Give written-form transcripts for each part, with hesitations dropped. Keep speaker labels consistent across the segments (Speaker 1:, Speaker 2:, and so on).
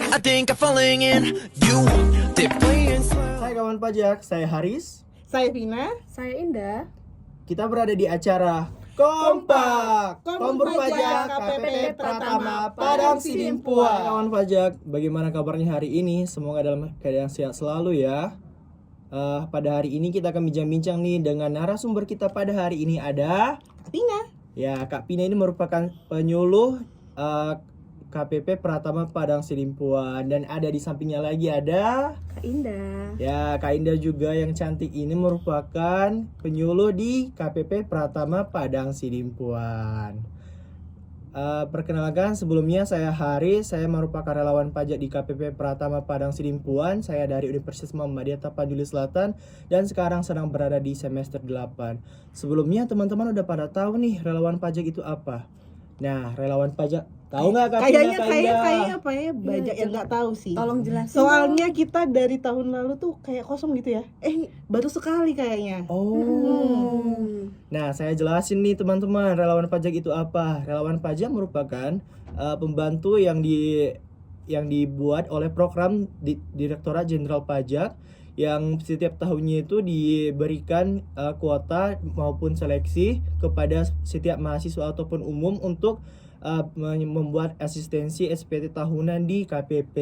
Speaker 1: I think I'm falling in you. They're playing slow.
Speaker 2: Hai kawan pajak, saya Haris.
Speaker 3: Saya Vina.
Speaker 4: Saya Indah.
Speaker 2: Kita berada di acara Kompak, Kompur Pajak KPP Pratama Padang Sidimpuan. Kawan pajak, bagaimana kabarnya hari ini? Semoga dalam keadaan sehat selalu ya. Pada hari ini kita akan bincang-bincang nih dengan narasumber kita pada hari ini ada
Speaker 3: Vina.
Speaker 2: ya, Kak Pina ini merupakan penyuluh KPP Pratama Padang Sidimpuan, dan ada di sampingnya lagi ada
Speaker 4: Kak Indah.
Speaker 2: ya, Kak Indah juga yang cantik ini merupakan penyuluh di KPP Pratama Padang Sidimpuan. Perkenalkan, sebelumnya saya Haris, saya merupakan relawan pajak di KPP Pratama Padang Sidimpuan. Saya dari Universitas Muhammadiyah Tapanuli Selatan dan sekarang sedang berada di semester 8. Sebelumnya teman-teman udah pada tahu nih relawan pajak itu apa? Nah, relawan pajak tahu nggak Kak Pina,
Speaker 3: Kayaknya
Speaker 2: Kak Indah?
Speaker 3: apa ya banyak yang nggak tahu sih.
Speaker 4: Tolong jelasin.
Speaker 3: Soalnya kita dari tahun lalu tuh kayak kosong gitu ya. Baru sekali kayaknya.
Speaker 2: Oh. Nah, saya jelasin nih teman-teman, relawan pajak itu apa? Relawan pajak merupakan pembantu yang dibuat oleh program Direktorat Jenderal Pajak yang setiap tahunnya itu diberikan kuota maupun seleksi kepada setiap mahasiswa ataupun umum untuk membuat asistensi SPT tahunan di KPP.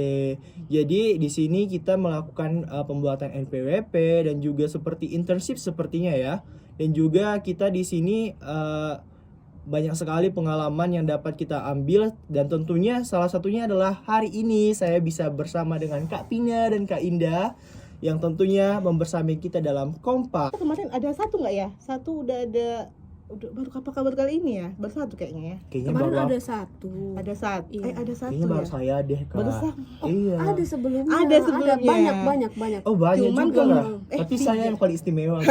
Speaker 2: Jadi di sini kita melakukan pembuatan NPWP dan juga seperti internship sepertinya ya. Dan juga kita di sini banyak sekali pengalaman yang dapat kita ambil, dan tentunya salah satunya adalah hari ini saya bisa bersama dengan Kak Pina dan Kak Indah yang tentunya membersamai kita dalam Kompak.
Speaker 3: Kemarin ada satu nggak ya? Satu udah ada. Baru kabar kabar kali ini ya? Baru satu kayaknya ya.
Speaker 2: Kayaknya
Speaker 4: Kemarin
Speaker 2: baru
Speaker 4: ada satu.
Speaker 3: Ada satu.
Speaker 4: Iya.
Speaker 3: Ada satu
Speaker 2: kayaknya baru
Speaker 3: ya.
Speaker 2: saya deh Kak.
Speaker 3: Baru satu.
Speaker 2: Iya.
Speaker 4: Ada sebelumnya.
Speaker 3: Ada sebelumnya.
Speaker 4: Banyak.
Speaker 2: Oh banyak
Speaker 3: Cuman
Speaker 2: juga
Speaker 3: kalau-
Speaker 2: lah. Tapi
Speaker 3: tiga.
Speaker 2: saya yang paling istimewa.
Speaker 3: Oke,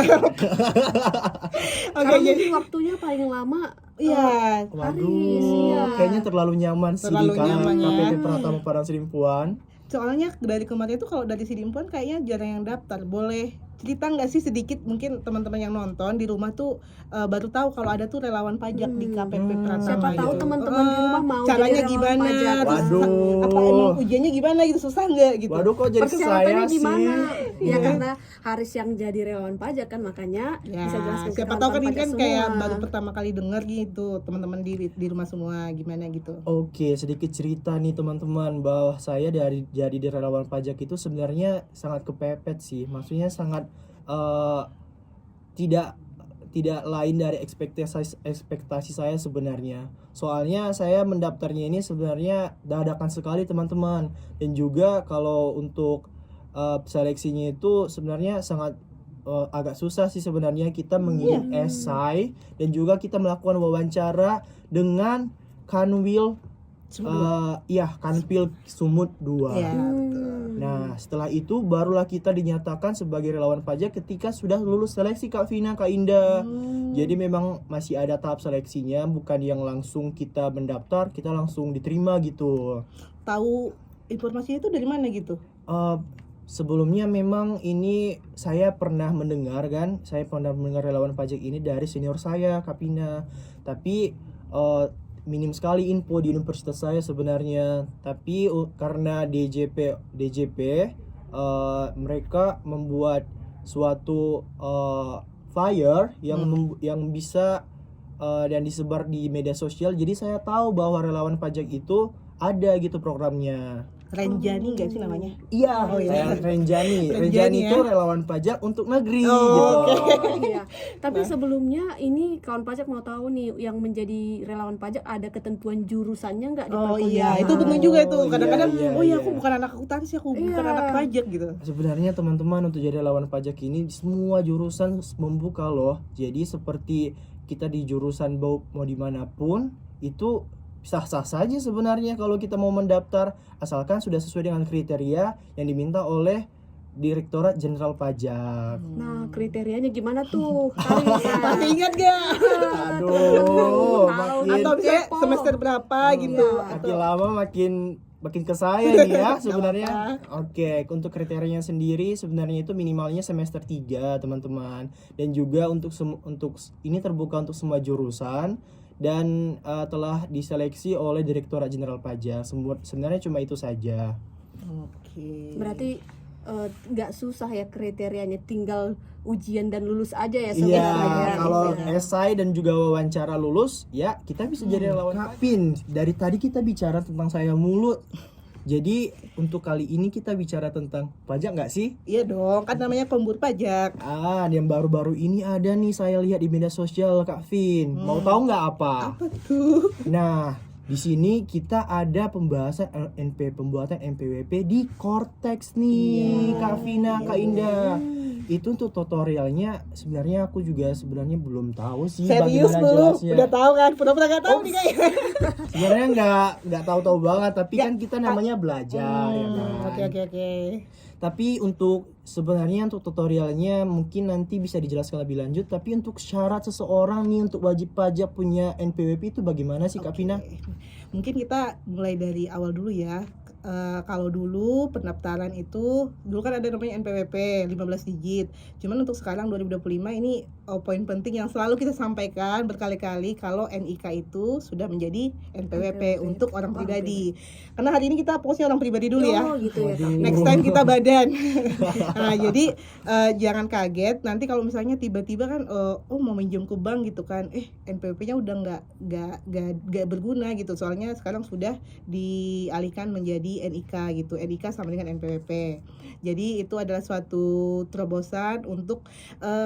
Speaker 4: Karena
Speaker 3: jadi
Speaker 4: waktunya paling lama.
Speaker 3: iya.
Speaker 4: Haris, iya.
Speaker 2: Kayaknya terlalu nyaman sih
Speaker 3: Terlalu
Speaker 2: di
Speaker 3: nyaman ya.
Speaker 2: KPP Pratama Padang Sidimpuan.
Speaker 3: Soalnya dari kemarin itu kalau dari Sidimpuan kayaknya jarang yang daftar. Boleh cerita nggak sih sedikit, mungkin teman-teman yang nonton di rumah tuh baru tahu kalau ada tuh relawan pajak di KPP Pratama.
Speaker 4: Siapa tahu
Speaker 3: gitu.
Speaker 4: teman-teman di rumah mau
Speaker 3: caranya
Speaker 4: jadi relawan
Speaker 3: gimana?
Speaker 4: pajak.
Speaker 3: Terus
Speaker 2: Waduh.
Speaker 3: apa emang ujiannya gimana gitu, susah nggak gitu?
Speaker 2: Waduh, kok jadi ke saya
Speaker 4: Persyaratannya
Speaker 2: sih?
Speaker 4: gimana? Ya
Speaker 2: Iya.
Speaker 4: karena Haris yang jadi relawan pajak kan, makanya
Speaker 3: Ya,
Speaker 4: bisa jelaskan ke
Speaker 3: siapa tahu kan ini
Speaker 4: pajak
Speaker 3: kan
Speaker 4: semua.
Speaker 3: kayak baru pertama kali denger gitu, teman-teman di rumah semua gimana gitu.
Speaker 2: Oke, sedikit cerita nih teman-teman, bahwa saya jadi di relawan pajak itu sebenarnya sangat kepepet sih. Maksudnya sangat tidak lain dari ekspektasi saya sebenarnya. Soalnya saya mendaftarnya ini sebenarnya dadakan sekali teman-teman. Dan juga kalau untuk seleksinya itu sebenarnya sangat agak susah sih sebenarnya. Kita mengirim esai dan juga kita melakukan wawancara dengan Kanwil Kanwil Sumut 2.
Speaker 3: Iya, betul.
Speaker 2: Nah, setelah itu barulah kita dinyatakan sebagai relawan pajak ketika sudah lulus seleksi Kak Vina, Kak Indah. Jadi memang masih ada tahap seleksinya, bukan yang langsung kita mendaftar, kita langsung diterima gitu.
Speaker 3: Tahu informasinya itu dari mana gitu?
Speaker 2: Sebelumnya memang ini saya pernah mendengar relawan pajak ini dari senior saya, Kak Pina. Tapi minim sekali info di universitas saya sebenarnya. Tapi karena DJP mereka membuat suatu flyer yang bisa dan disebar di media sosial. Jadi saya tahu bahwa relawan pajak itu ada gitu programnya.
Speaker 3: Renjani nggak sih namanya?
Speaker 2: Iya,
Speaker 3: Oh, iya.
Speaker 2: saya Renjani.
Speaker 3: Renjani
Speaker 2: Renjani
Speaker 3: ya.
Speaker 2: itu relawan pajak untuk negeri
Speaker 3: Oh,
Speaker 2: gitu.
Speaker 3: oke.
Speaker 4: Oh, iya. Tapi sebelumnya ini kawan pajak mau tahu nih, yang menjadi relawan pajak ada ketentuan jurusannya nggak di
Speaker 3: Oh
Speaker 4: perkuliahan?
Speaker 3: iya, itu benar juga tuh. Kadang-kadang,
Speaker 2: iya,
Speaker 3: oh iya
Speaker 2: iya.
Speaker 3: aku bukan anak akuntansi, aku bukan
Speaker 4: Iya.
Speaker 3: anak pajak gitu.
Speaker 2: Sebenarnya teman-teman, untuk jadi relawan pajak ini semua jurusan membuka loh. Jadi seperti kita di jurusan mau dimanapun itu sah-sah saja sebenarnya kalau kita mau mendaftar, asalkan sudah sesuai dengan kriteria yang diminta oleh Direktorat Jenderal Pajak.
Speaker 4: Nah, kriterianya gimana tuh? Haris ya?
Speaker 3: Masih ingat gak?
Speaker 2: Aduh,
Speaker 4: Tahu.
Speaker 2: makin
Speaker 3: Atau misalnya
Speaker 4: kepo.
Speaker 3: semester berapa gitu?
Speaker 2: makin lama makin ke saya nih ya sebenarnya. Oke, untuk kriterianya sendiri sebenarnya itu minimalnya semester 3, teman-teman. Dan juga untuk ini terbuka untuk semua jurusan dan telah diseleksi oleh Direktorat Jenderal Pajak. Sebenarnya cuma itu saja.
Speaker 3: Oke.
Speaker 4: Berarti nggak susah ya kriterianya, tinggal ujian dan lulus aja ya
Speaker 2: Iya,
Speaker 4: sebenarnya.
Speaker 2: kalau
Speaker 4: Gitu.
Speaker 2: esai dan juga wawancara lulus, ya kita bisa jadi relawan. Kak Pin, dari tadi kita bicara tentang saya mulu. Jadi untuk kali ini kita bicara tentang pajak nggak sih?
Speaker 3: Iya dong, kan namanya Kombur Pajak.
Speaker 2: Yang baru-baru ini ada nih saya lihat di media sosial Kak Vin. Mau tahu nggak apa?
Speaker 3: Apa tuh?
Speaker 2: Nah, di sini kita ada pembahasan pembuatan NPWP di Cortex nih, Kak Vina, Kak Indah. Itu untuk tutorialnya sebenarnya aku juga sebenarnya belum tahu sih
Speaker 3: Serius
Speaker 2: bagaimana
Speaker 3: lu?
Speaker 2: jelasnya.
Speaker 3: Udah tahu kan? Pura-pura nggak tahu nih kayaknya.
Speaker 2: Sebenarnya nggak tahu-tahu banget, tapi kan kita namanya belajar ya kan.
Speaker 3: Oke.
Speaker 2: Tapi untuk sebenarnya untuk tutorialnya mungkin nanti bisa dijelaskan lebih lanjut. Tapi untuk syarat seseorang nih untuk wajib pajak punya NPWP itu bagaimana sih Kak Vina?
Speaker 3: Mungkin kita mulai dari awal dulu ya. Kalau dulu pendaftaran itu dulu kan ada namanya NPWP 15 digit. Cuman untuk sekarang 2025 ini poin penting yang selalu kita sampaikan berkali-kali kalau NIK itu sudah menjadi NPWP untuk orang pribadi. Karena hari ini kita fokusnya orang pribadi dulu ya.
Speaker 4: Oh gitu ya. Kak.
Speaker 3: Next time kita badan. Nah, jadi jangan kaget nanti kalau misalnya tiba-tiba kan mau minjem ke bank gitu kan. NPWP-nya udah nggak berguna gitu. Soalnya sekarang sudah dialihkan menjadi NIK gitu. NIK sama dengan NPWP. Jadi itu adalah suatu terobosan untuk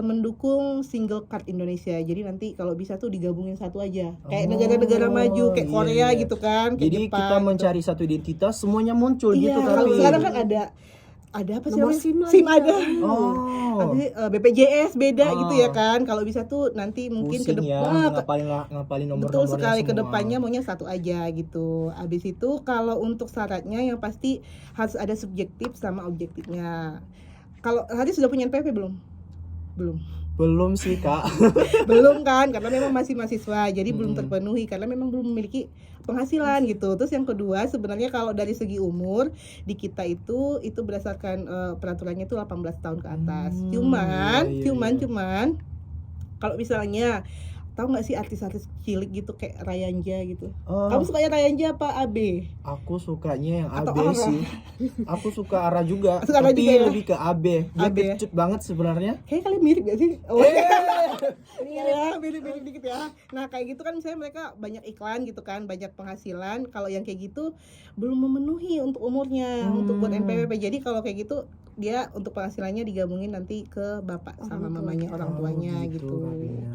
Speaker 3: mendukung single card Indonesia. Jadi nanti kalau bisa tuh digabungin satu aja. Kayak negara-negara maju kayak Korea gitu kan, kayak
Speaker 2: Jadi
Speaker 3: Jepang,
Speaker 2: kita
Speaker 3: gitu.
Speaker 2: mencari satu identitas semuanya muncul
Speaker 3: Iya,
Speaker 2: gitu
Speaker 3: kalau
Speaker 2: tapi.
Speaker 3: sekarang kan ada apa sih
Speaker 4: Nomor
Speaker 3: namanya?
Speaker 4: SIM
Speaker 3: SIM
Speaker 4: lagi,
Speaker 3: ada.
Speaker 2: Oh.
Speaker 3: Nanti BPJS beda
Speaker 2: Oh.
Speaker 3: gitu ya kan. Kalau bisa tuh nanti mungkin ke
Speaker 2: Pusing ya,
Speaker 3: depan
Speaker 2: ngapalin nomor-nomornya
Speaker 3: betul sekali ke
Speaker 2: semua.
Speaker 3: depannya maunya satu aja gitu. Habis itu kalau untuk syaratnya yang pasti harus ada subjektif sama objektifnya. Kalau Haris sudah punya NPWP belum?
Speaker 2: Belum sih Kak.
Speaker 3: Belum kan, karena memang masih mahasiswa, jadi belum terpenuhi karena memang belum memiliki penghasilan gitu. Terus yang kedua sebenarnya kalau dari segi umur di kita itu berdasarkan peraturannya itu 18 tahun ke atas. Cuman kalau misalnya tahu nggak sih artis-artis cilik gitu kayak Rayanja gitu.
Speaker 2: Oh.
Speaker 3: Kamu sukanya Rayanja apa AB?
Speaker 2: Aku sukanya yang
Speaker 3: Atau
Speaker 2: AB
Speaker 3: Ara?
Speaker 2: sih. Aku suka Ara juga,
Speaker 3: Suka Ara
Speaker 2: tapi
Speaker 3: juga ya?
Speaker 2: lebih ke AB. Dia
Speaker 3: AB ya?
Speaker 2: kecut banget sebenarnya.
Speaker 3: Kayaknya kalian mirip gak sih? Oh ya, mirip dikit ya. Nah kayak gitu kan misalnya mereka banyak iklan gitu kan, banyak penghasilan. Kalau yang kayak gitu belum memenuhi untuk umurnya, untuk buat NPWP. Jadi kalau kayak gitu dia untuk penghasilannya digabungin nanti ke bapak sama mamanya, orang tuanya gitu.
Speaker 2: Kak Vina.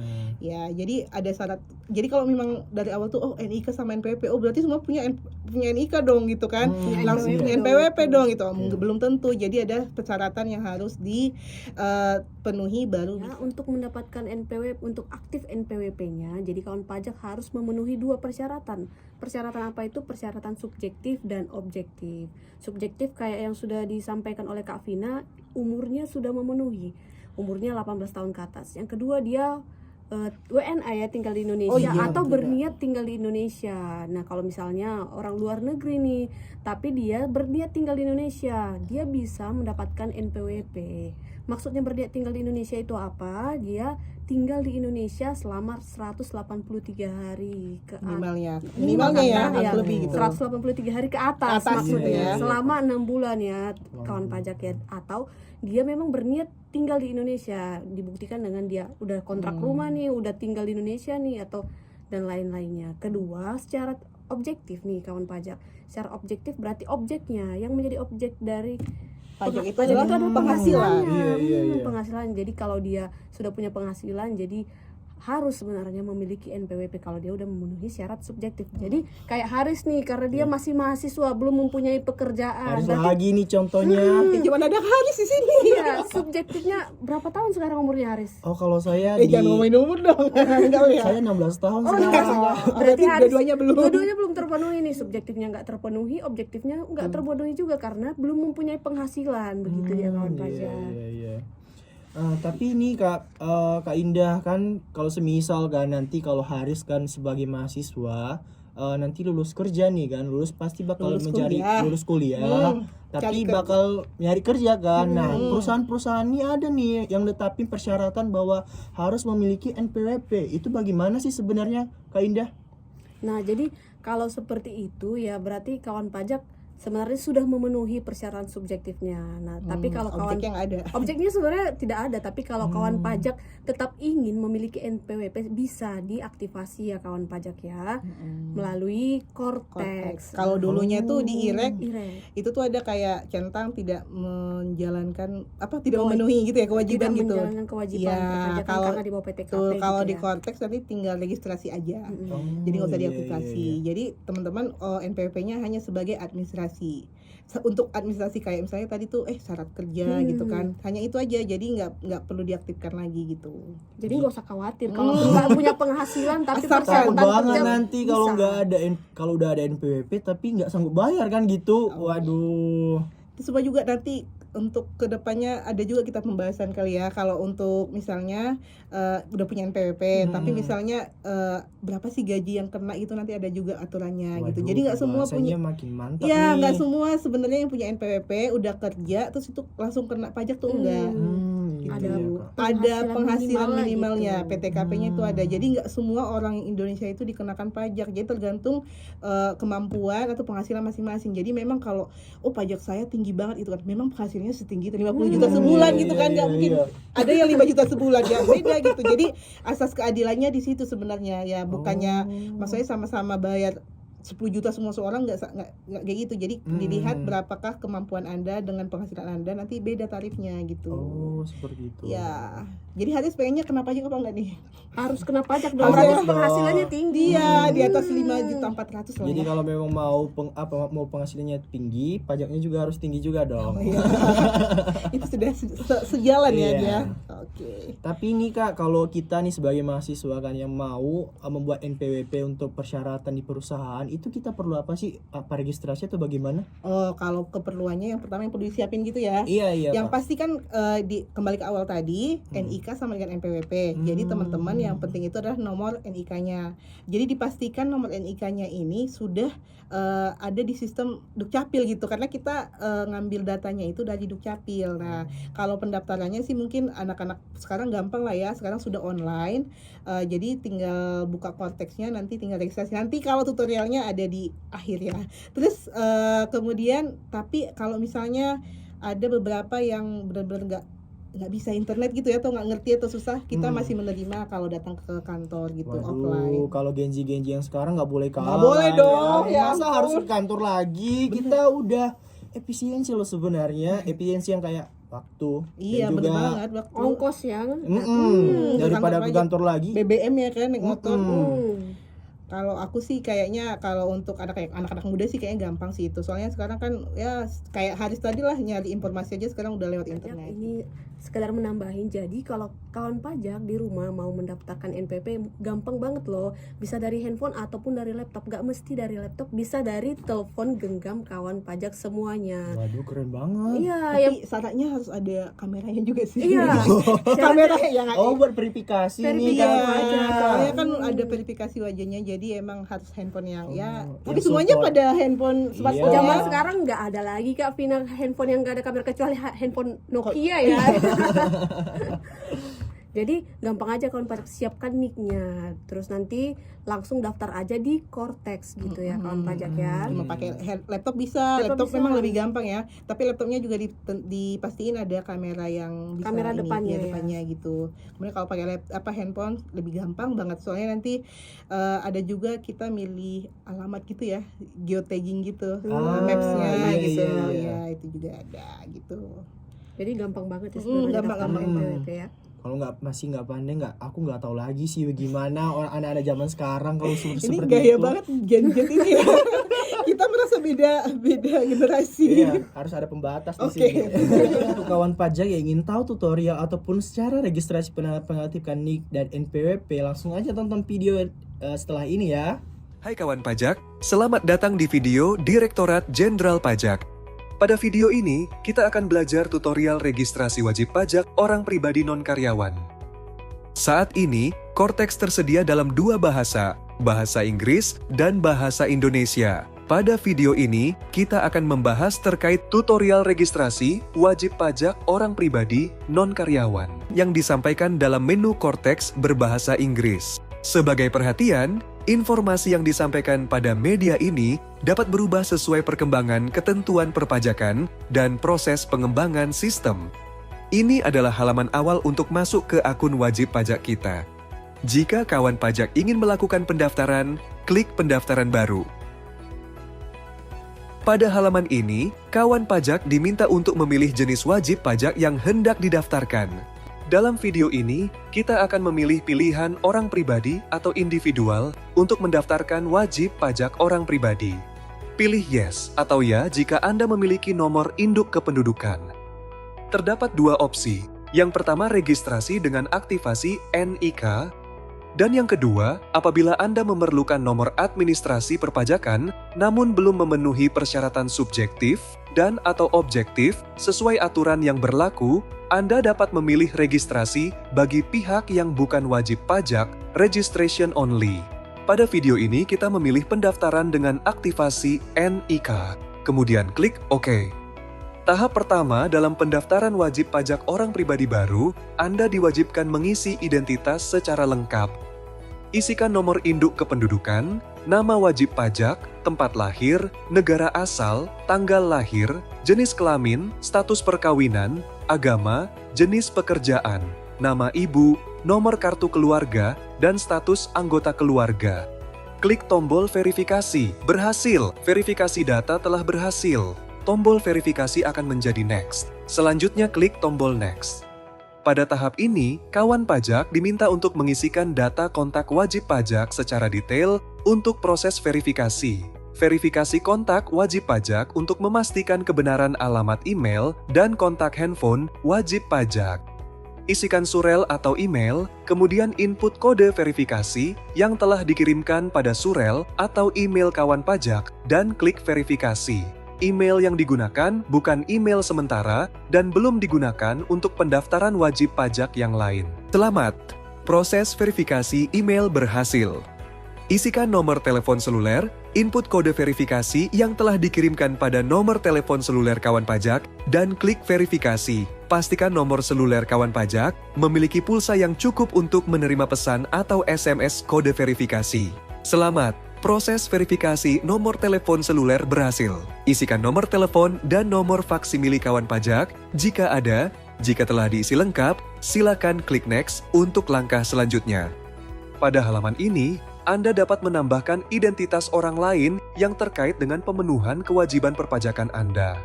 Speaker 3: Ya, jadi ada syarat. Jadi kalau memang dari awal tuh NIK sama NPWP, berarti semua punya NIK dong gitu kan. Langsung punya NPWP dong gitu. Belum tentu. Jadi ada persyaratan yang harus dipenuhi baru
Speaker 4: Ya, untuk mendapatkan NPWP, untuk aktif NPWP-nya, jadi kawan pajak harus memenuhi 2 persyaratan. Persyaratan apa itu? Persyaratan subjektif dan objektif. Subjektif kayak yang sudah disampaikan oleh Kak Vina, umurnya sudah memenuhi. Umurnya 18 tahun ke atas. Yang kedua dia WNA ya, tinggal di Indonesia atau berniat tinggal di Indonesia. Nah, kalau misalnya orang luar negeri nih, tapi dia berniat tinggal di Indonesia, dia bisa mendapatkan NPWP. Maksudnya berniat tinggal di Indonesia itu apa? Dia tinggal di Indonesia selama 183 hari ke
Speaker 3: minimalnya ya, harus
Speaker 4: ya,
Speaker 3: lebih gitu.
Speaker 4: 183 hari ke atas, maksudnya.
Speaker 3: ya.
Speaker 4: Selama 6 bulan ya, kawan pajak ya. Atau dia memang berniat tinggal di Indonesia, dibuktikan dengan dia udah kontrak rumah nih, udah tinggal di Indonesia nih, atau dan lain-lainnya. Kedua, secara objektif nih kawan pajak. Secara objektif berarti objeknya yang menjadi objek dari
Speaker 3: Pajak itu adalah penghasilan.
Speaker 2: Iya.
Speaker 4: Penghasilan. Jadi kalau dia sudah punya penghasilan, jadi harus sebenarnya memiliki NPWP kalau dia udah memenuhi syarat subjektif. Jadi kayak Haris nih, karena dia masih mahasiswa, belum mempunyai pekerjaan.
Speaker 2: Harus
Speaker 4: Berarti
Speaker 2: lagi nih contohnya.
Speaker 3: Gimana ada Haris di sini?
Speaker 4: iya, subjektifnya berapa tahun sekarang umurnya Haris?
Speaker 2: Oh, kalau saya
Speaker 3: Jangan ngomongin umur dong. Enggak ya.
Speaker 2: saya 16 tahun
Speaker 4: Oh,
Speaker 2: sekarang.
Speaker 4: berarti Haris
Speaker 3: dua-duanya belum.
Speaker 4: Dua-duanya belum terpenuhi nih, subjektifnya nggak terpenuhi, objektifnya nggak terpenuhi juga karena belum mempunyai penghasilan, begitu ya kawan pajak.
Speaker 2: Iya. Tapi ini Kak Indah kan kalau semisal kan nanti kalau Haris kan sebagai mahasiswa nanti lulus kerja nih kan, lulus pasti bakal lulus kuliah, tapi bakal nyari kerja kan. Nah, perusahaan-perusahaan ini ada nih yang netapin persyaratan bahwa harus memiliki NPWP. Itu bagaimana sih sebenarnya Kak Indah?
Speaker 4: Nah, jadi kalau seperti itu ya berarti kawan pajak sebenarnya sudah memenuhi persyaratan subjektifnya. Nah, tapi kalau kawan
Speaker 3: objek yang ada.
Speaker 4: objeknya sebenarnya tidak ada, tapi kalau kawan pajak tetap ingin memiliki NPWP bisa diaktifasi ya kawan pajak ya, melalui Cortex.
Speaker 3: Kalau dulunya tuh di IREK
Speaker 4: IREK.
Speaker 3: itu tuh ada kayak centang tidak menjalankan tidak memenuhi gitu ya kewajiban
Speaker 4: Tidak
Speaker 3: gitu.
Speaker 4: menjalankan kewajiban
Speaker 3: Iya,
Speaker 4: perpajakan
Speaker 3: kalau-
Speaker 4: karena di bawah PTKP
Speaker 3: Tuh, kalau
Speaker 4: gitu
Speaker 3: di
Speaker 4: ya.
Speaker 3: Cortex nanti tinggal registrasi aja. Jadi nggak usah diaktifasi. Jadi teman-teman NPWP-nya hanya sebagai administrasi. Untuk administrasi kayak misalnya tadi tuh syarat kerja gitu kan. Hanya itu aja. Jadi nggak perlu diaktifkan lagi gitu.
Speaker 4: Jadi nggak usah khawatir kalau nggak punya penghasilan tapi
Speaker 3: Asalkan
Speaker 4: persyaratan
Speaker 2: banget
Speaker 4: kerja
Speaker 2: nanti kalau
Speaker 4: bisa.
Speaker 2: nggak ada kalau udah ada NPWP tapi nggak sanggup bayar kan gitu. Waduh.
Speaker 3: Terus semua juga nanti untuk kedepannya ada juga kita pembahasan kali ya. Kalau untuk misalnya udah punya NPWP, tapi misalnya berapa sih gaji yang kena itu nanti ada juga aturannya gitu.
Speaker 2: Waduh,
Speaker 3: Jadi nggak semua punya.
Speaker 2: bahasanya makin mantap
Speaker 3: Ya
Speaker 2: nih.
Speaker 3: nggak semua sebenarnya yang punya NPWP udah kerja terus itu langsung kena pajak tuh enggak.
Speaker 2: Gitu
Speaker 4: Ada
Speaker 2: ya,
Speaker 4: Bu.
Speaker 2: Kak.
Speaker 3: Ada penghasilan
Speaker 4: minimal
Speaker 3: minimalnya
Speaker 4: gitu.
Speaker 3: PTKP-nya itu ada. Jadi nggak semua orang Indonesia itu dikenakan pajak. Jadi tergantung kemampuan atau penghasilan masing-masing. Jadi memang kalau pajak saya tinggi banget itu kan, memang penghasilannya setinggi 50 juta sebulan gitu kan, nggak mungkin ada yang 5 juta sebulan ya, beda gitu. Jadi asas keadilannya di situ sebenarnya ya, bukannya maksudnya sama-sama bayar 10 juta semua seorang, nggak kayak gitu. Jadi dilihat berapakah kemampuan Anda dengan penghasilan Anda, nanti beda tarifnya gitu.
Speaker 2: Oh, seperti itu.
Speaker 3: Ya, jadi Haris pengennya kena pajak apa enggak nih?
Speaker 4: Harus kena pajak dong,
Speaker 2: Harus
Speaker 4: berarti
Speaker 2: dong.
Speaker 4: penghasilannya tinggi.
Speaker 3: Iya, di atas 5.400.000 lah
Speaker 2: Jadi
Speaker 3: ya.
Speaker 2: kalau memang mau penghasilannya tinggi, pajaknya juga harus tinggi juga dong.
Speaker 3: Iya. Itu sudah sejalan ya
Speaker 2: Iya.
Speaker 3: dia. Oke.
Speaker 2: Tapi ini Kak, kalau kita nih sebagai mahasiswa kan yang mau membuat NPWP untuk persyaratan di perusahaan, itu kita perlu apa sih? Apa registrasi atau bagaimana?
Speaker 3: Oh, kalau keperluannya yang pertama yang perlu disiapin gitu ya.
Speaker 2: Iya,
Speaker 3: Yang
Speaker 2: Pak.
Speaker 3: pasti kan kembali ke awal tadi, NIK sama dengan NPWP. Jadi teman-teman yang penting itu adalah nomor NIK-nya. Jadi dipastikan nomor NIK-nya ini sudah ada di sistem Dukcapil gitu, karena kita ngambil datanya itu dari Dukcapil. Nah, kalau pendaftarannya sih mungkin anak-anak sekarang gampang lah ya, sekarang sudah online. Jadi tinggal buka konteksnya, nanti tinggal registrasi. Nanti kalau tutorialnya ada di akhir ya. Terus kemudian tapi kalau misalnya ada beberapa yang benar-benar nggak bisa internet gitu ya, atau nggak ngerti atau susah, kita masih menerima kalau datang ke kantor gitu.
Speaker 2: Waduh,
Speaker 3: offline.
Speaker 2: kalau Genji yang sekarang nggak boleh kalah.
Speaker 3: Nggak boleh dong, ya
Speaker 2: ya. Masa
Speaker 3: ampun.
Speaker 2: harus ke kantor lagi? Kita udah efisiensi loh sebenarnya, efisiensi yang kayak waktu
Speaker 3: Iya,
Speaker 2: dan
Speaker 3: bener
Speaker 2: juga
Speaker 3: banget waktu.
Speaker 4: Ongkos yang
Speaker 2: daripada
Speaker 3: kantor
Speaker 2: ke
Speaker 3: aja.
Speaker 2: kantor lagi.
Speaker 3: BBM ya kan, naik motor.
Speaker 4: Hmm.
Speaker 3: Kalau aku sih kayaknya kalau untuk anak-anak muda sih kayaknya gampang sih itu. Soalnya sekarang kan ya kayak Haris tadi lah, nyari informasi aja sekarang udah lewat internet.
Speaker 4: Ini sekedar menambahin, jadi kalau kawan pajak di rumah mau mendaftarkan NPP gampang banget loh, bisa dari handphone ataupun dari laptop, gak mesti dari laptop, bisa dari telepon genggam kawan pajak semuanya.
Speaker 2: Waduh, keren banget.
Speaker 4: Iya,
Speaker 3: Tapi syaratnya harus ada kameranya juga sih.
Speaker 4: iya.
Speaker 3: Kamera yang
Speaker 2: Oh, buat verifikasi nih
Speaker 4: Verifikasi
Speaker 2: kan.
Speaker 4: wajah.
Speaker 3: soalnya kan ada verifikasi wajahnya, jadi emang harus handphone yang tapi
Speaker 2: yang
Speaker 3: semuanya
Speaker 2: support.
Speaker 3: pada handphone smartphone.
Speaker 2: Iya.
Speaker 4: Zaman
Speaker 3: ya.
Speaker 4: sekarang nggak ada lagi Kak Vina handphone yang nggak ada kamera kecuali handphone Nokia ya. Jadi gampang aja kawan pajak, siapkan nicknya, terus nanti langsung daftar aja di Cortex gitu ya kawan pajak ya.
Speaker 3: Cuma pakai laptop bisa, laptop
Speaker 4: Laptop bisa.
Speaker 3: memang lebih gampang ya. Tapi laptopnya juga dipastiin ada kamera yang bisa
Speaker 4: Kamera depannya ya.
Speaker 3: depannya gitu. Kemudian kalau pakai handphone lebih gampang banget, soalnya nanti ada juga kita milih alamat gitu ya, geotagging gitu, maps-nya
Speaker 2: iya,
Speaker 3: gitu.
Speaker 2: iya.
Speaker 3: Ya, itu juga ada gitu.
Speaker 4: Jadi gampang banget ya sebenarnya daftar
Speaker 3: gampang.
Speaker 4: NPWP ya.
Speaker 2: Kalau masih nggak pandai, aku nggak tahu lagi sih gimana orang anak-anak zaman sekarang kalau
Speaker 3: Ini
Speaker 2: seperti
Speaker 3: gaya
Speaker 2: itu.
Speaker 3: banget Gen Z ini ya. Kita merasa beda generasi.
Speaker 2: Iya, harus ada pembatas di
Speaker 3: Oke.
Speaker 2: sini. Jadi untuk kawan pajak yang ingin tahu tutorial ataupun secara registrasi pengaktifkan NIK dan NPWP, langsung aja tonton video setelah ini ya.
Speaker 5: Hai kawan pajak, selamat datang di video Direktorat Jenderal Pajak. Pada video ini, kita akan belajar tutorial registrasi wajib pajak orang pribadi non-karyawan. Saat ini, Cortex tersedia dalam 2 bahasa, bahasa Inggris dan bahasa Indonesia. Pada video ini, kita akan membahas terkait tutorial registrasi wajib pajak orang pribadi non-karyawan yang disampaikan dalam menu Cortex berbahasa Inggris. Sebagai perhatian, Informasi yang disampaikan pada media ini dapat berubah sesuai perkembangan ketentuan perpajakan dan proses pengembangan sistem. Ini adalah halaman awal untuk masuk ke akun wajib pajak kita. Jika kawan pajak ingin melakukan pendaftaran, klik pendaftaran baru. Pada halaman ini, kawan pajak diminta untuk memilih jenis wajib pajak yang hendak didaftarkan. Dalam video ini, kita akan memilih pilihan orang pribadi atau individual untuk mendaftarkan wajib pajak orang pribadi. Pilih yes atau ya jika Anda memiliki nomor induk kependudukan. Terdapat dua opsi. Yang pertama, registrasi dengan aktivasi NIK. Dan yang kedua, apabila Anda memerlukan nomor administrasi perpajakan namun belum memenuhi persyaratan subjektif dan atau objektif sesuai aturan yang berlaku, Anda dapat memilih registrasi bagi pihak yang bukan wajib pajak, registration only. Pada video ini kita memilih pendaftaran dengan aktivasi NIK, kemudian klik OK. Tahap pertama dalam pendaftaran wajib pajak orang pribadi baru, Anda diwajibkan mengisi identitas secara lengkap. Isikan nomor induk kependudukan, nama wajib pajak, tempat lahir, negara asal, tanggal lahir, jenis kelamin, status perkawinan, agama, jenis pekerjaan, nama ibu, nomor kartu keluarga, dan status anggota keluarga. Klik tombol verifikasi. Berhasil. Verifikasi data telah berhasil. Tombol verifikasi akan menjadi next. Selanjutnya klik tombol next. Pada tahap ini, kawan pajak diminta untuk mengisikan data kontak wajib pajak secara detail untuk proses verifikasi. Verifikasi kontak wajib pajak untuk memastikan kebenaran alamat email dan kontak handphone wajib pajak. Isikan surel atau email, kemudian input kode verifikasi yang telah dikirimkan pada surel atau email kawan pajak dan klik verifikasi. Email yang digunakan bukan email sementara dan belum digunakan untuk pendaftaran wajib pajak yang lain. Selamat, proses verifikasi email berhasil. Isikan nomor telepon seluler, input kode verifikasi yang telah dikirimkan pada nomor telepon seluler kawan pajak, dan klik verifikasi. Pastikan nomor seluler kawan pajak memiliki pulsa yang cukup untuk menerima pesan atau SMS kode verifikasi. Selamat, proses verifikasi nomor telepon seluler berhasil. Isikan nomor telepon dan nomor faksimili kawan pajak jika ada. Jika telah diisi lengkap, silakan klik next untuk langkah selanjutnya. Pada halaman ini, Anda dapat menambahkan identitas orang lain yang terkait dengan pemenuhan kewajiban perpajakan Anda.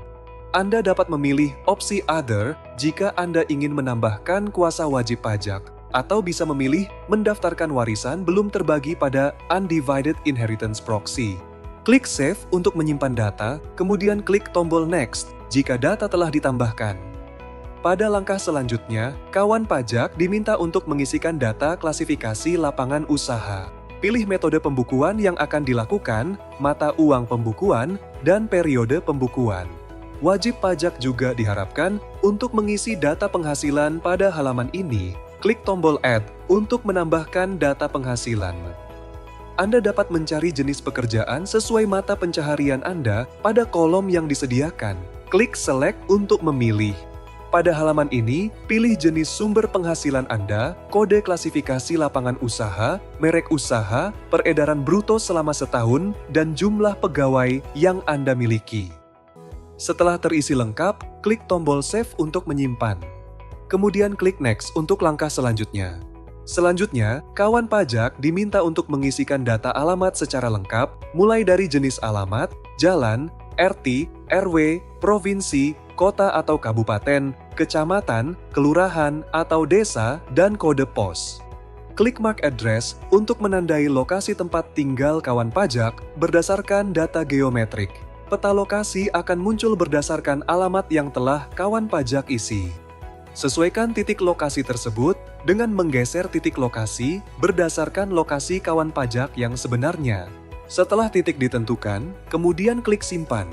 Speaker 5: Anda dapat memilih opsi Other jika Anda ingin menambahkan kuasa wajib pajak, atau bisa memilih mendaftarkan warisan belum terbagi pada Undivided Inheritance Proxy. Klik Save untuk menyimpan data, kemudian klik tombol Next jika data telah ditambahkan. Pada langkah selanjutnya, kawan pajak diminta untuk mengisikan data klasifikasi lapangan usaha. Pilih metode pembukuan yang akan dilakukan, mata uang pembukuan, dan periode pembukuan. Wajib pajak juga diharapkan untuk mengisi data penghasilan pada halaman ini. Klik tombol Add untuk menambahkan data penghasilan. Anda dapat mencari jenis pekerjaan sesuai mata pencaharian Anda pada kolom yang disediakan. Klik Select untuk memilih. Pada halaman ini, pilih jenis sumber penghasilan Anda, kode klasifikasi lapangan usaha, merek usaha, peredaran bruto selama setahun, dan jumlah pegawai yang Anda miliki. Setelah terisi lengkap, klik tombol Save untuk menyimpan. Kemudian klik Next untuk langkah selanjutnya. Selanjutnya, kawan pajak diminta untuk mengisikan data alamat secara lengkap, mulai dari jenis alamat, jalan, RT, RW, provinsi, kota atau kabupaten, kecamatan, kelurahan, atau desa, dan kode pos. Klik Mark Address untuk menandai lokasi tempat tinggal kawan pajak berdasarkan data geometrik. Peta lokasi akan muncul berdasarkan alamat yang telah kawan pajak isi. Sesuaikan titik lokasi tersebut dengan menggeser titik lokasi berdasarkan lokasi kawan pajak yang sebenarnya. Setelah titik ditentukan, kemudian klik Simpan.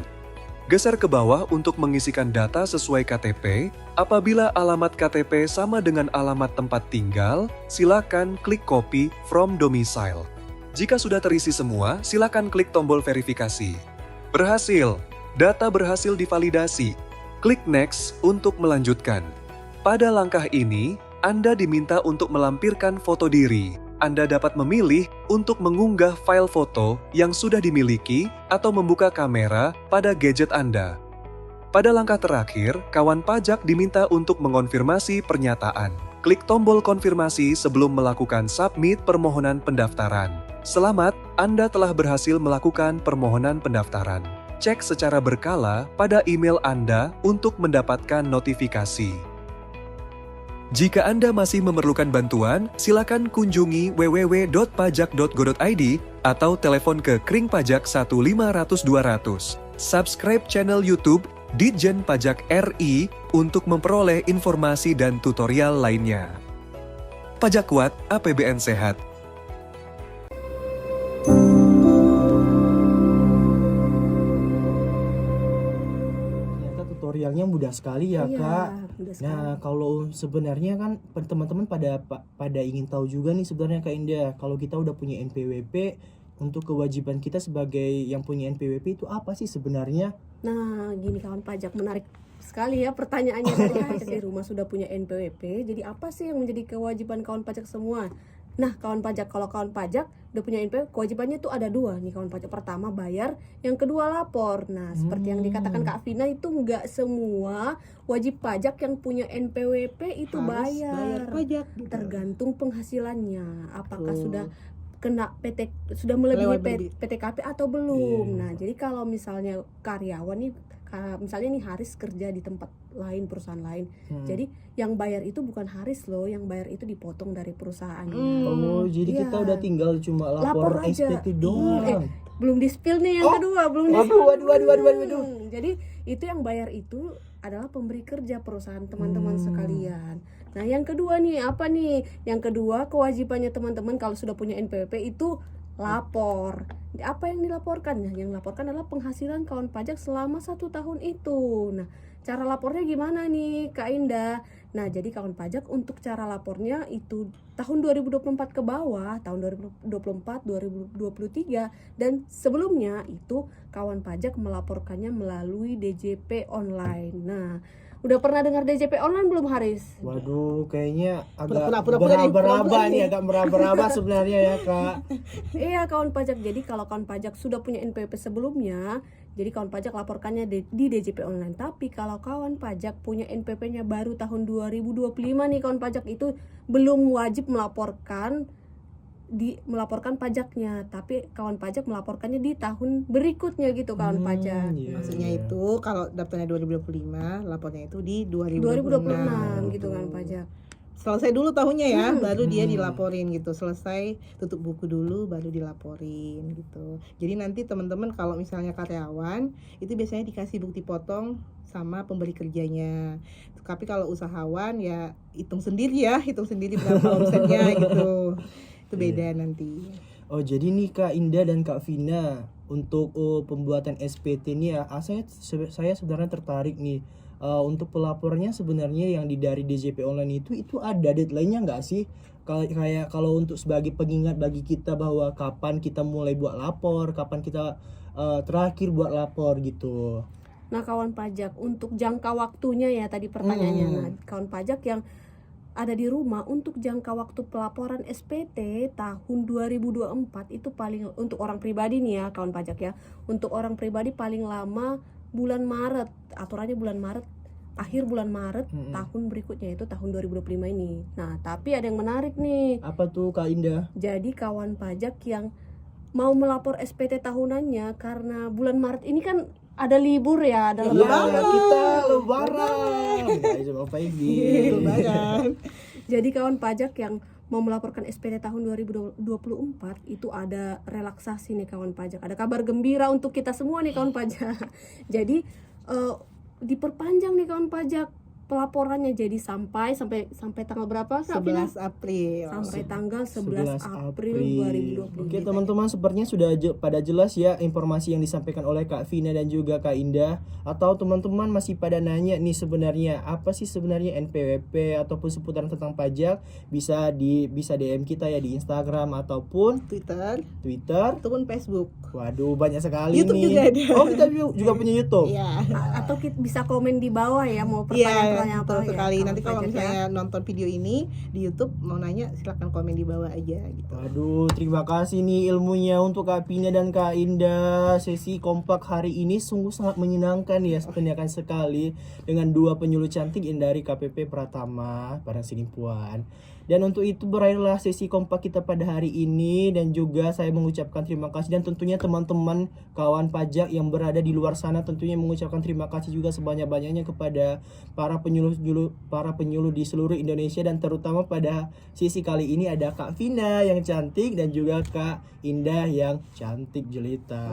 Speaker 5: Geser ke bawah untuk mengisikan data sesuai KTP. Apabila alamat KTP sama dengan alamat tempat tinggal, silakan klik Copy from Domicile. Jika sudah terisi semua, silakan klik tombol verifikasi. Berhasil! Data berhasil divalidasi. Klik Next untuk melanjutkan. Pada langkah ini, Anda diminta untuk melampirkan foto diri. Anda dapat memilih untuk mengunggah file foto yang sudah dimiliki atau membuka kamera pada gadget Anda. Pada langkah terakhir, kawan pajak diminta untuk mengonfirmasi pernyataan. Klik tombol konfirmasi sebelum melakukan submit permohonan pendaftaran. Selamat, Anda telah berhasil melakukan permohonan pendaftaran. Cek secara berkala pada email Anda untuk mendapatkan notifikasi. Jika Anda masih memerlukan bantuan, silakan kunjungi www.pajak.go.id atau telepon ke Kring Pajak 1500200. Subscribe channel YouTube Ditjen Pajak RI untuk memperoleh informasi dan tutorial lainnya. Pajak kuat, APBN sehat.
Speaker 2: Ternyata tutorialnya mudah sekali ya,
Speaker 4: Iya,
Speaker 2: Kak.
Speaker 4: mudah sekali.
Speaker 2: Nah, kalau sebenarnya kan teman-teman pada ingin tahu juga nih sebenarnya Kak Indah, kalau kita udah punya NPWP, untuk kewajiban kita sebagai yang punya NPWP itu apa sih sebenarnya?
Speaker 4: Nah, gini kawan pajak, menarik sekali ya pertanyaannya dari pajak di rumah sudah punya NPWP. Jadi apa sih yang menjadi kewajiban kawan pajak semua? Nah, kawan pajak, kalau kawan pajak udah punya NPWP, kewajibannya itu ada dua nih kawan pajak. Pertama bayar, yang kedua lapor. Nah, seperti yang dikatakan Kak Vina, itu nggak semua wajib pajak yang punya NPWP itu
Speaker 3: Harus
Speaker 4: bayar.
Speaker 3: pajak gitu.
Speaker 4: Tergantung penghasilannya. Apakah
Speaker 3: Betul.
Speaker 4: sudah kena sudah melebihi
Speaker 3: Lewat lebih.
Speaker 4: PTKP atau belum.
Speaker 2: Iya.
Speaker 4: Nah, jadi kalau misalnya karyawan nih, misalnya nih Haris kerja di tempat lain, perusahaan lain. Jadi yang bayar itu bukan Haris loh, yang bayar itu dipotong dari perusahaannya.
Speaker 2: Oh, jadi
Speaker 4: Iya.
Speaker 2: kita udah tinggal cuma lapor
Speaker 4: Lapor aja.
Speaker 2: SPT doang.
Speaker 4: Belum di-spill nih yang kedua, belum
Speaker 2: Waduh.
Speaker 4: Jadi itu yang bayar itu adalah pemberi kerja perusahaan teman-teman sekalian. Nah, yang kedua nih, apa nih? Yang kedua, kewajibannya teman-teman kalau sudah punya NPWP itu lapor. Apa yang dilaporkan? Nah, yang dilaporkan adalah penghasilan kawan pajak selama 1 tahun itu. Nah, cara lapornya gimana nih, Kak Indah? Nah, jadi kawan pajak untuk cara lapornya itu tahun 2024 ke bawah, tahun 2024, 2023, dan sebelumnya itu kawan pajak melaporkannya melalui DJP online. Nah, udah pernah dengar DJP online belum, Haris?
Speaker 2: Waduh, kayaknya agak
Speaker 3: Pura-pura nih,
Speaker 2: meraba-raba
Speaker 3: pura-pura
Speaker 2: nih, agak meraba-raba sebenarnya ya, Kak.
Speaker 4: Iya kawan pajak, jadi kalau kawan pajak sudah punya NPWP sebelumnya, jadi kawan pajak laporkannya di DJP online. Tapi kalau kawan pajak punya NPWP-nya baru tahun 2025 nih kawan pajak, itu belum wajib melaporkan pajaknya, tapi kawan pajak melaporkannya di tahun berikutnya gitu kawan pajak.
Speaker 2: Iya.
Speaker 3: Maksudnya itu kalau daftarnya 2025, lapornya itu di
Speaker 4: 2026 gitu kan pajak.
Speaker 3: Selesai dulu tahunnya ya, baru dia dilaporin gitu. Selesai tutup buku dulu, baru dilaporin gitu. Jadi nanti teman-teman kalau misalnya karyawan, itu biasanya dikasih bukti potong sama pemberi kerjanya. Tapi kalau usahawan ya hitung sendiri berapa omsetnya gitu. Itu beda nanti.
Speaker 2: Oh, jadi nih Kak Indah dan Kak Vina, untuk pembuatan SPT ini ya, saya sebenarnya tertarik nih. Untuk pelapornya sebenarnya yang dari DJP online itu ada deadline-nya nggak sih? Kayak kalau untuk sebagai pengingat bagi kita bahwa kapan kita mulai buat lapor, kapan kita terakhir buat lapor gitu.
Speaker 4: Nah kawan pajak, untuk jangka waktunya ya tadi pertanyaannya. Nah kawan pajak yang ada di rumah, untuk jangka waktu pelaporan SPT tahun 2024 itu paling, untuk orang pribadi nih ya kawan pajak ya, untuk orang pribadi paling lama bulan Maret, aturannya bulan Maret, akhir bulan Maret tahun berikutnya, itu tahun 2025 ini. Nah tapi ada yang menarik nih.
Speaker 2: Apa tuh Kak Indah?
Speaker 4: Jadi kawan pajak yang mau melapor SPT tahunannya, karena bulan Maret ini kan ada libur ya, ada lebaran.
Speaker 2: Kita lebaran. Nggak bisa apa ini.
Speaker 3: Lebaran.
Speaker 4: Jadi kawan pajak yang mau melaporkan SPT tahun 2024 itu ada relaksasi nih kawan pajak. Ada kabar gembira untuk kita semua nih kawan pajak. Jadi diperpanjang nih kawan pajak pelaporannya, jadi sampai tanggal berapa?
Speaker 3: 11 April.
Speaker 4: Sampai tanggal
Speaker 2: 11
Speaker 4: 11 April 2020.
Speaker 2: Oke teman-teman, sepertinya sudah pada jelas ya informasi yang disampaikan oleh Kak Vina dan juga Kak Indah. Atau teman-teman masih pada nanya nih sebenarnya apa sih sebenarnya NPWP ataupun seputaran tentang pajak, bisa DM kita ya di Instagram ataupun
Speaker 3: Twitter
Speaker 2: Twitter.
Speaker 3: ataupun Facebook.
Speaker 2: Waduh, banyak sekali
Speaker 3: YouTube
Speaker 2: nih.
Speaker 3: juga ada.
Speaker 2: Oh, kita juga punya YouTube.
Speaker 3: Iya.
Speaker 4: Atau bisa komen di bawah ya, mau
Speaker 3: Iya,
Speaker 4: pertanyaan-pertanyaan pertanyaan
Speaker 3: betul
Speaker 4: apa ya,
Speaker 3: sekali.
Speaker 4: kawan
Speaker 3: Nanti kalau
Speaker 4: pajak
Speaker 3: misalnya nonton video ini di YouTube mau nanya silakan komen di bawah aja gitu.
Speaker 2: Waduh, terima kasih nih ilmunya untuk Kak Pina dan Kak Indah. Sesi kompak hari ini sungguh sangat menyenangkan ya, menyenangkan sekali dengan dua penyuluh cantik yang dari KPP Pratama, Padang Sidimpuan. Dan untuk itu berakhirlah sesi kompak kita pada hari ini, dan juga saya mengucapkan terima kasih, dan tentunya teman-teman kawan pajak yang berada di luar sana tentunya mengucapkan terima kasih juga sebanyak-banyaknya kepada para penyuluh di seluruh Indonesia, dan terutama pada sesi kali ini ada Kak Vina yang cantik dan juga Kak Indah yang cantik jelita.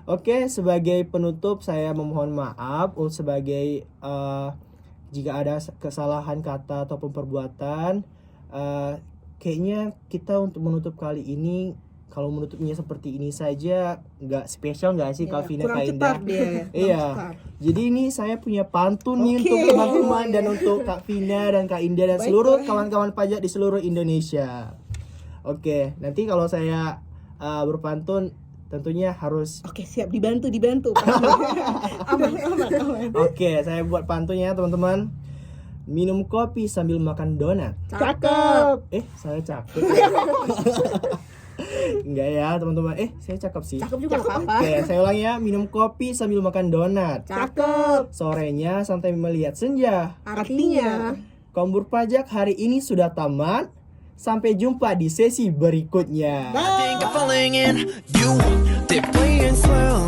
Speaker 2: Oke, sebagai penutup saya memohon maaf sebagai jika ada kesalahan kata ataupun perbuatan. Kayaknya kita untuk menutup kali ini, kalau menutupnya seperti ini saja nggak spesial nggak sih, Kak Vina,
Speaker 3: Kurang
Speaker 2: Kak
Speaker 3: cepat
Speaker 2: Indah?
Speaker 3: dia.
Speaker 2: Iya. Jadi ini saya punya pantun nih
Speaker 3: Oke.
Speaker 2: untuk teman-teman dan untuk Kak Vina dan Kak Indah dan
Speaker 3: Baik,
Speaker 2: seluruh
Speaker 3: boleh.
Speaker 2: kawan-kawan pajak di seluruh Indonesia. Oke, nanti kalau saya berpantun tentunya harus.
Speaker 3: Oke, siap, dibantu. Aman.
Speaker 2: Oke, saya buat pantunnya teman-teman. Minum kopi sambil makan donat.
Speaker 3: Cakep.
Speaker 2: Saya cakep. Enggak ya teman-teman. Saya cakep sih.
Speaker 4: Cakep juga nggak apa-apa.
Speaker 2: Oke, saya ulang ya. Minum kopi sambil makan donat.
Speaker 4: Cakep.
Speaker 2: Sorenya santai melihat senja.
Speaker 4: Artinya
Speaker 2: Kombur pajak hari ini sudah tamat. Sampai jumpa di sesi berikutnya.
Speaker 1: I think I'm falling in. You, they're playing slow.